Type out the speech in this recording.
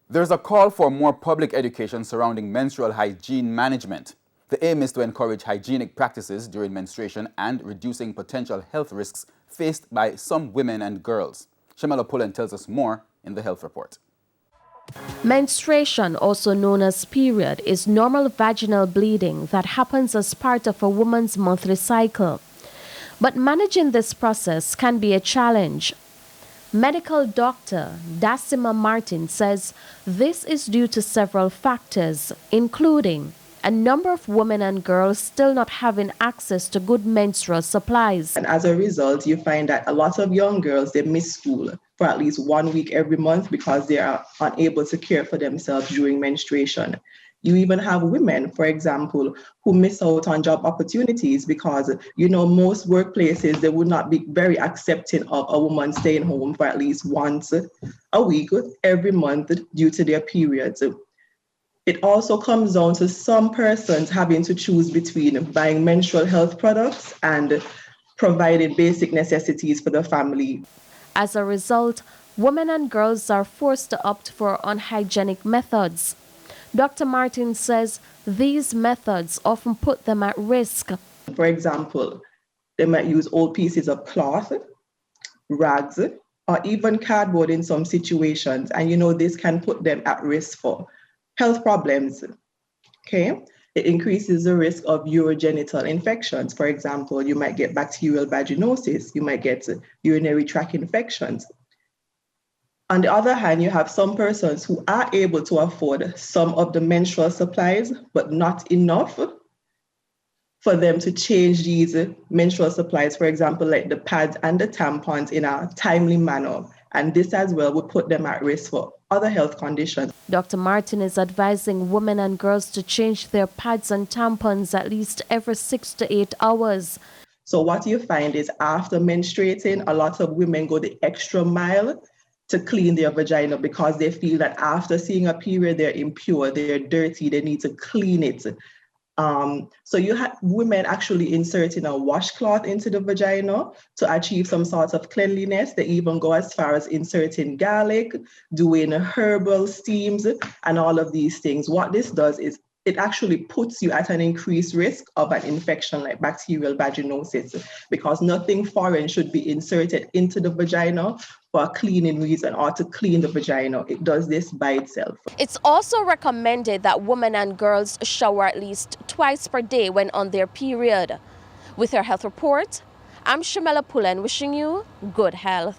There's a call for more public education surrounding menstrual hygiene management. The aim is to encourage hygienic practices during menstruation and reducing potential health risks faced by some women and girls. Shamela Pullen tells us more in the health report. Menstruation, also known as period, is normal vaginal bleeding that happens as part of a woman's monthly cycle. But managing this process can be a challenge. Medical doctor Dacima Martin says this is due to several factors, including a number of women and girls still not having access to good menstrual supplies. And as a result, you find that a lot of young girls, they miss school for at least 1 week every month because they are unable to care for themselves during menstruation. You even have women, for example, who miss out on job opportunities because, most workplaces, they would not be very accepting of a woman staying home for at least once a week every month due to their periods. It also comes down to some persons having to choose between buying menstrual health products and providing basic necessities for the family. As a result, women and girls are forced to opt for unhygienic methods. Dr. Martin says these methods often put them at risk. For example, they might use old pieces of cloth, rags, or even cardboard in some situations. And this can put them at risk for health problems. Okay? It increases the risk of urogenital infections. For example, you might get bacterial vaginosis, you might get urinary tract infections. On the other hand, you have some persons who are able to afford some of the menstrual supplies, but not enough for them to change these menstrual supplies, for example, like the pads and the tampons in a timely manner. And this as well would put them at risk for other health conditions. Dr. Martin is advising women and girls to change their pads and tampons at least every 6 to 8 hours. So what you find is after menstruating, a lot of women go the extra mile to clean their vagina because they feel that after seeing a period, they're impure, they're dirty, they need to clean it. So you have women actually inserting a washcloth into the vagina to achieve some sort of cleanliness. They even go as far as inserting garlic, doing herbal steams, and all of these things. What this does is it actually puts you at an increased risk of an infection like bacterial vaginosis because nothing foreign should be inserted into the vagina for a cleaning reason or to clean the vagina. It does this by itself. It's also recommended that women and girls shower at least twice per day when on their period. With your health report, I'm Shamela Pullen wishing you good health.